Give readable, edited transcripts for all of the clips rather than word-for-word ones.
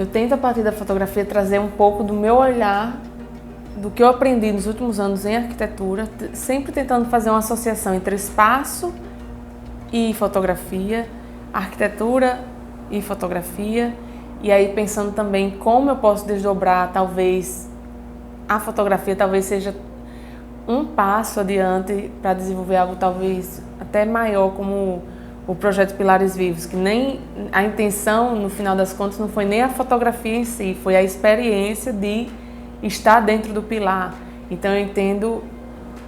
eu tento a partir da fotografia trazer um pouco do meu olhar, do que eu aprendi nos últimos anos em arquitetura, sempre tentando fazer uma associação entre espaço e fotografia, arquitetura e fotografia, e aí pensando também como eu posso desdobrar, talvez a fotografia talvez seja um passo adiante para desenvolver algo talvez até maior, como o projeto Pilares Vivos, que nem a intenção, no final das contas, não foi nem a fotografia em si, foi a experiência de estar dentro do pilar. Então eu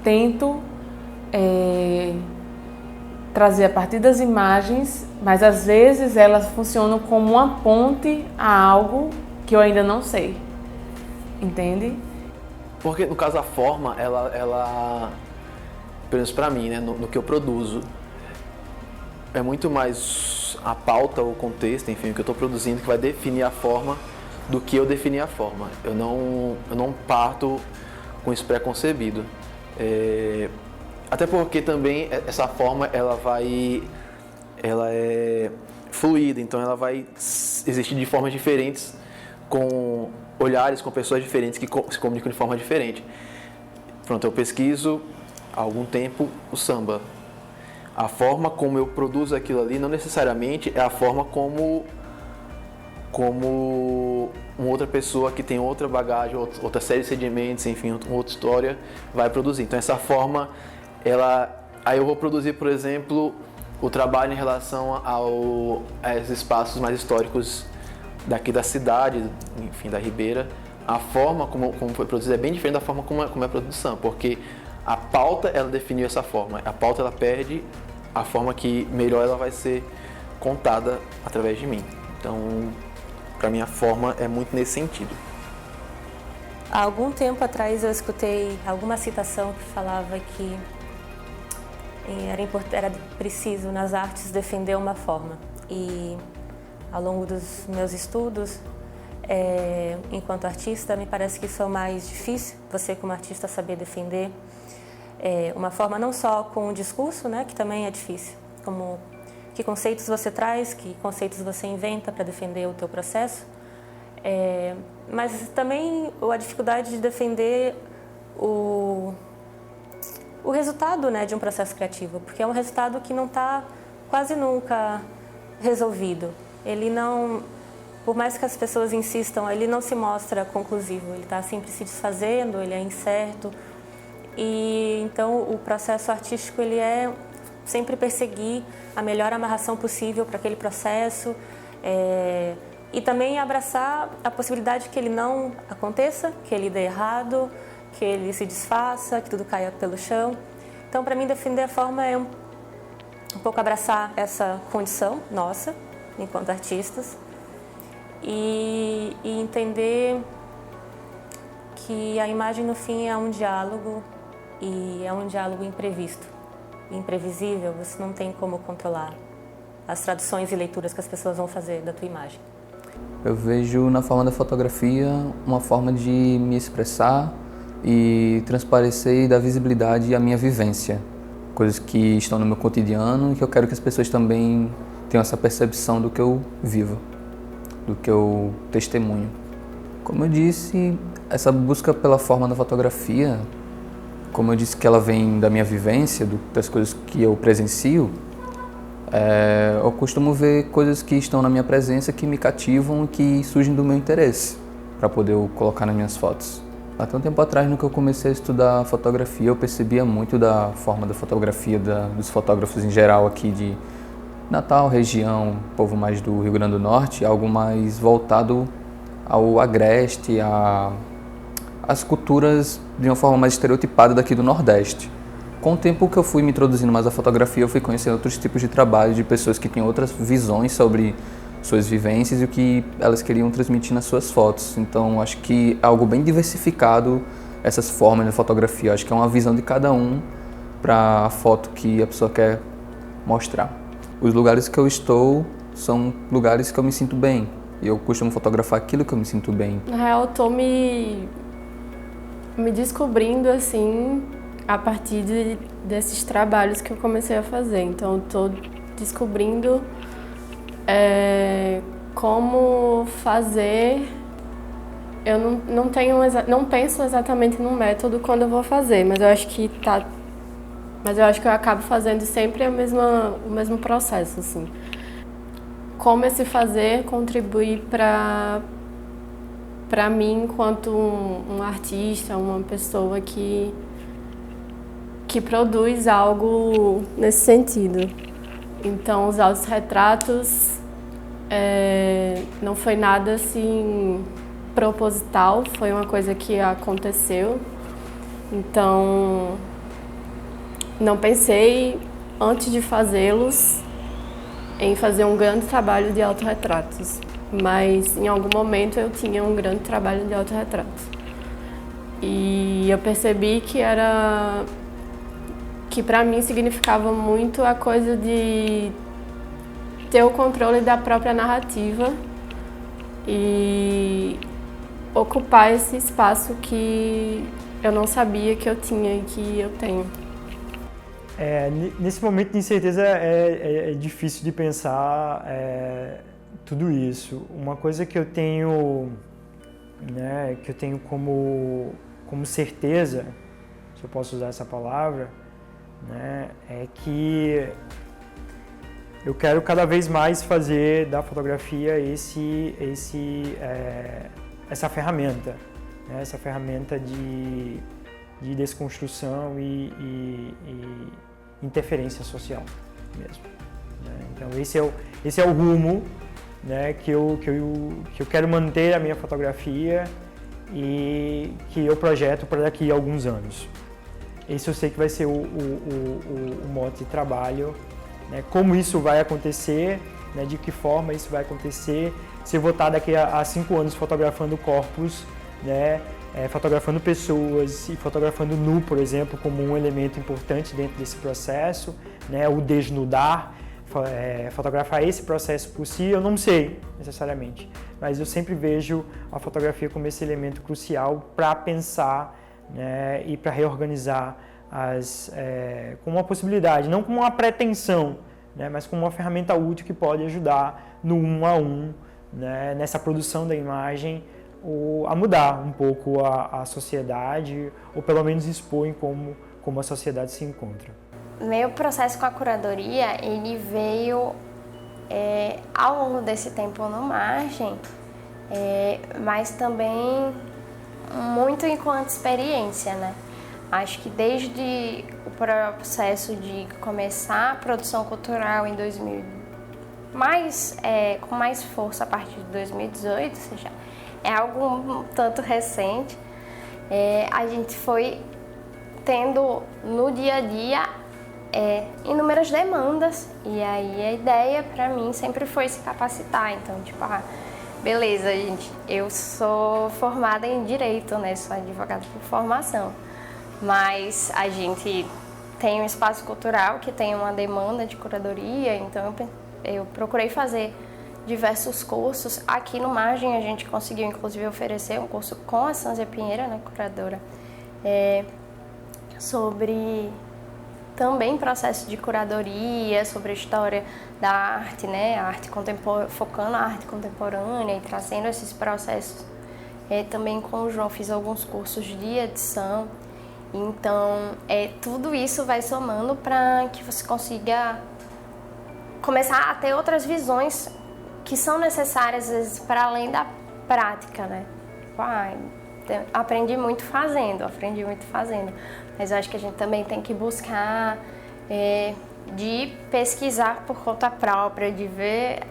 tento trazer a partir das imagens, mas às vezes elas funcionam como uma ponte a algo que eu ainda não sei, entende? Porque no caso a forma, ela pelo menos pra mim, né, no que eu produzo, é muito mais a pauta, o contexto, enfim, o que eu estou produzindo que vai definir a forma do que eu definir a forma. Eu não parto com isso pré-concebido. Até porque também essa forma ela é fluida, então ela vai existir de formas diferentes, com olhares, com pessoas diferentes que se comunicam de forma diferente. Pronto, eu pesquiso há algum tempo o samba. A forma como eu produzo aquilo ali não necessariamente é a forma como uma outra pessoa que tem outra bagagem, outra série de sedimentos, enfim, outra história vai produzir. Então essa forma, aí eu vou produzir, por exemplo, o trabalho em relação a esses espaços mais históricos daqui da cidade, enfim, da Ribeira. A forma como foi produzido é bem diferente da forma como é a produção, porque a pauta, ela definiu essa forma. A pauta, ela perde a forma que melhor ela vai ser contada através de mim. Então, para mim, a forma é muito nesse sentido. Há algum tempo atrás eu escutei alguma citação que falava que era preciso nas artes defender uma forma. E ao longo dos meus estudos, enquanto artista, me parece que isso é o mais difícil, você como artista saber defender uma forma não só com o discurso, né, que também é difícil, como que conceitos você traz, que conceitos você inventa para defender o teu processo, mas também a dificuldade de defender o resultado, né, de um processo criativo, porque é um resultado que não está quase nunca resolvido. Ele não, por mais que as pessoas insistam, ele não se mostra conclusivo, ele está sempre se desfazendo, ele é incerto. E então o processo artístico ele é sempre perseguir a melhor amarração possível para aquele processo e também abraçar a possibilidade que ele não aconteça, que ele dê errado, que ele se desfaça, que tudo caia pelo chão. Então, para mim, defender a forma é um pouco abraçar essa condição nossa, enquanto artistas, e entender que a imagem, no fim, é um diálogo, e é um diálogo imprevisto, imprevisível. Você não tem como controlar as traduções e leituras que as pessoas vão fazer da tua imagem. Eu vejo na forma da fotografia uma forma de me expressar e transparecer e dar visibilidade à minha vivência. Coisas que estão no meu cotidiano e que eu quero que as pessoas também tenham essa percepção do que eu vivo, do que eu testemunho. Como eu disse, essa busca pela forma da fotografia, como eu disse que ela vem da minha vivência, das coisas que eu presencio, eu costumo ver coisas que estão na minha presença, que me cativam e que surgem do meu interesse, para poder colocar nas minhas fotos. Até um tempo atrás, no que eu comecei a estudar fotografia, eu percebia muito da forma da fotografia dos fotógrafos em geral aqui de Natal, região, povo mais do Rio Grande do Norte, algo mais voltado ao agreste, às culturas de uma forma mais estereotipada daqui do Nordeste. Com o tempo que eu fui me introduzindo mais à fotografia, eu fui conhecendo outros tipos de trabalho, de pessoas que tinham outras visões sobre suas vivências e o que elas queriam transmitir nas suas fotos. Então, acho que é algo bem diversificado, essas formas de fotografia. Acho que é uma visão de cada um para a foto que a pessoa quer mostrar. Os lugares que eu estou são lugares que eu me sinto bem. E eu costumo fotografar aquilo que eu me sinto bem. Na real, eu tô me descobrindo, assim, a partir desses trabalhos que eu comecei a fazer. Então, eu tô descobrindo como fazer, eu não penso exatamente no método quando eu vou fazer, mas eu acho que eu acabo fazendo sempre o mesmo processo, assim. Como esse fazer contribui para mim enquanto um artista, uma pessoa que produz algo nesse sentido. Então, os autorretratos não foi nada assim proposital, foi uma coisa que aconteceu. Então, não pensei, antes de fazê-los, em fazer um grande trabalho de autorretratos, mas em algum momento eu tinha um grande trabalho de autorretratos. E eu percebi que para mim significava muito a coisa de ter o controle da própria narrativa e ocupar esse espaço que eu não sabia que eu tinha e que eu tenho. Nesse momento de incerteza é difícil de pensar tudo isso. Uma coisa que eu tenho, né, como certeza, se eu posso usar essa palavra, né, é que eu quero cada vez mais fazer da fotografia essa ferramenta, né, essa ferramenta de desconstrução e interferência social mesmo, né? Então esse é o rumo, né, que eu quero manter a minha fotografia e que eu projeto para daqui a alguns anos. Esse eu sei que vai ser o mote de trabalho, né? Como isso vai acontecer, né? De que forma isso vai acontecer, se eu vou estar daqui a 5 anos fotografando corpos, né? Fotografando pessoas e fotografando nu, por exemplo, como um elemento importante dentro desse processo, né? O desnudar, fotografar esse processo por si, eu não sei necessariamente, mas eu sempre vejo a fotografia como esse elemento crucial para pensar, né? E para reorganizar como uma possibilidade, não como uma pretensão, né? Mas como uma ferramenta útil que pode ajudar no 1 a 1, né? Nessa produção da imagem, a mudar um pouco a sociedade, ou pelo menos expor em como a sociedade se encontra. Meu processo com a curadoria, ele veio ao longo desse tempo no Margem, mas também muito enquanto experiência, né? Acho que desde o processo de começar a produção cultural em 2000, com mais força a partir de 2018, ou seja, é algo um tanto recente, a gente foi tendo no dia a dia inúmeras demandas, e aí a ideia para mim sempre foi se capacitar. Então, tipo, beleza, gente, eu sou formada em Direito, né, sou advogada por formação, mas a gente tem um espaço cultural que tem uma demanda de curadoria, então eu procurei fazer diversos cursos. Aqui no Margem a gente conseguiu inclusive oferecer um curso com a Sânzia Pinheira, né, curadora, sobre também processo de curadoria, sobre a história da arte, né, a arte focando a arte contemporânea e trazendo esses processos. Também com o João fiz alguns cursos de edição. Então, tudo isso vai somando para que você consiga começar a ter outras visões que são necessárias, às vezes, para além da prática, né? Aprendi muito fazendo, mas eu acho que a gente também tem que buscar de pesquisar por conta própria, de ver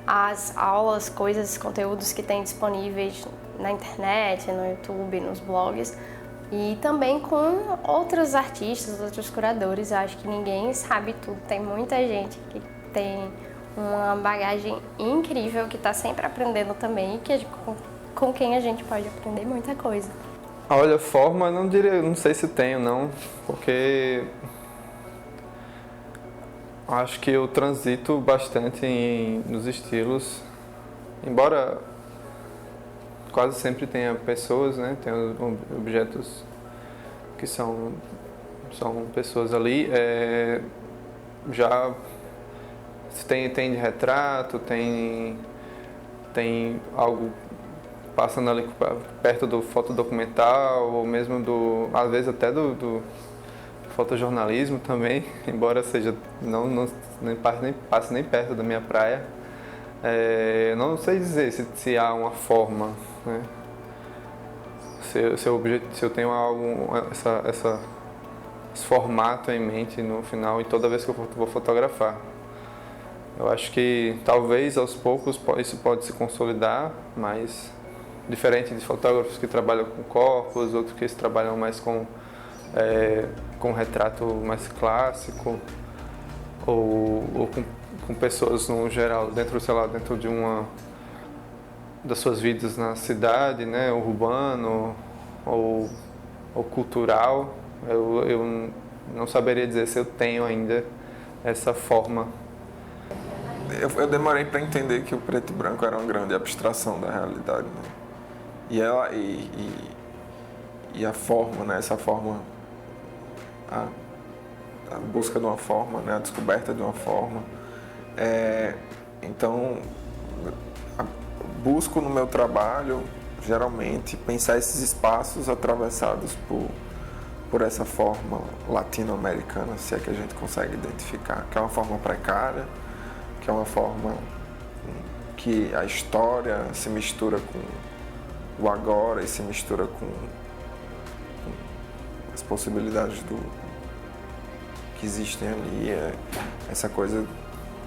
as aulas, coisas, conteúdos que tem disponíveis na internet, no YouTube, nos blogs, e também com outros artistas, outros curadores. Eu acho que ninguém sabe tudo, tem muita gente que tem uma bagagem incrível, que está sempre aprendendo também, e com quem a gente pode aprender muita coisa. Olha, forma, não sei se tenho, não, porque acho que eu transito bastante nos estilos, embora quase sempre tenha pessoas, né, tem objetos que são pessoas ali, já Tem de retrato, tem algo passando ali perto do fotodocumental, ou mesmo às vezes até do fotojornalismo também, embora seja nem passe nem perto da minha praia. Não sei dizer se há uma forma, né? Se eu tenho esse formato em mente no final e toda vez que eu vou fotografar. Eu acho que talvez aos poucos isso pode se consolidar, mas diferente de fotógrafos que trabalham com corpos, outros que trabalham mais com retrato mais clássico, ou com pessoas no geral, dentro de das suas vidas na cidade, né, urbano ou cultural. Eu não saberia dizer se eu tenho ainda essa forma. Eu demorei para entender que o preto e branco era uma grande abstração da realidade, né? E a forma, né? Essa forma, a busca de uma forma, né? A descoberta de uma forma. Então, busco no meu trabalho, geralmente, pensar esses espaços atravessados por essa forma latino-americana, se é que a gente consegue identificar, que é uma forma precária, que é uma forma que a história se mistura com o agora e se mistura com as possibilidades que existem ali. Essa coisa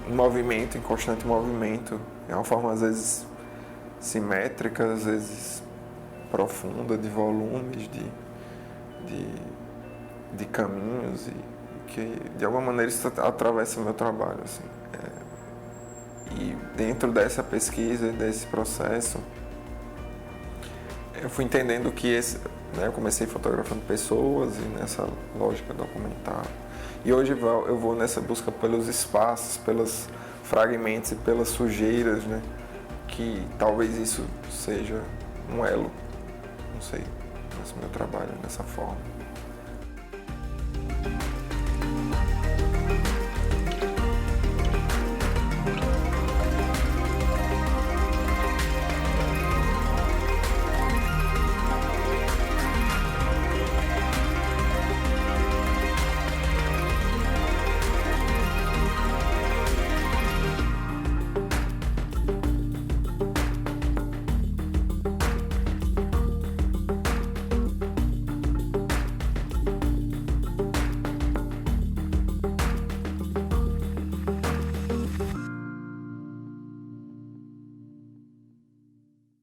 em movimento, em constante movimento. É uma forma, às vezes, simétrica, às vezes profunda, de volumes, de caminhos, e que, de alguma maneira, isso atravessa o meu trabalho, assim. E dentro dessa pesquisa, desse processo, eu fui entendendo que eu comecei fotografando pessoas e nessa lógica documental. E hoje eu vou nessa busca pelos espaços, pelos fragmentos e pelas sujeiras, né? Que talvez isso seja um elo, não sei, nesse meu trabalho, dessa forma.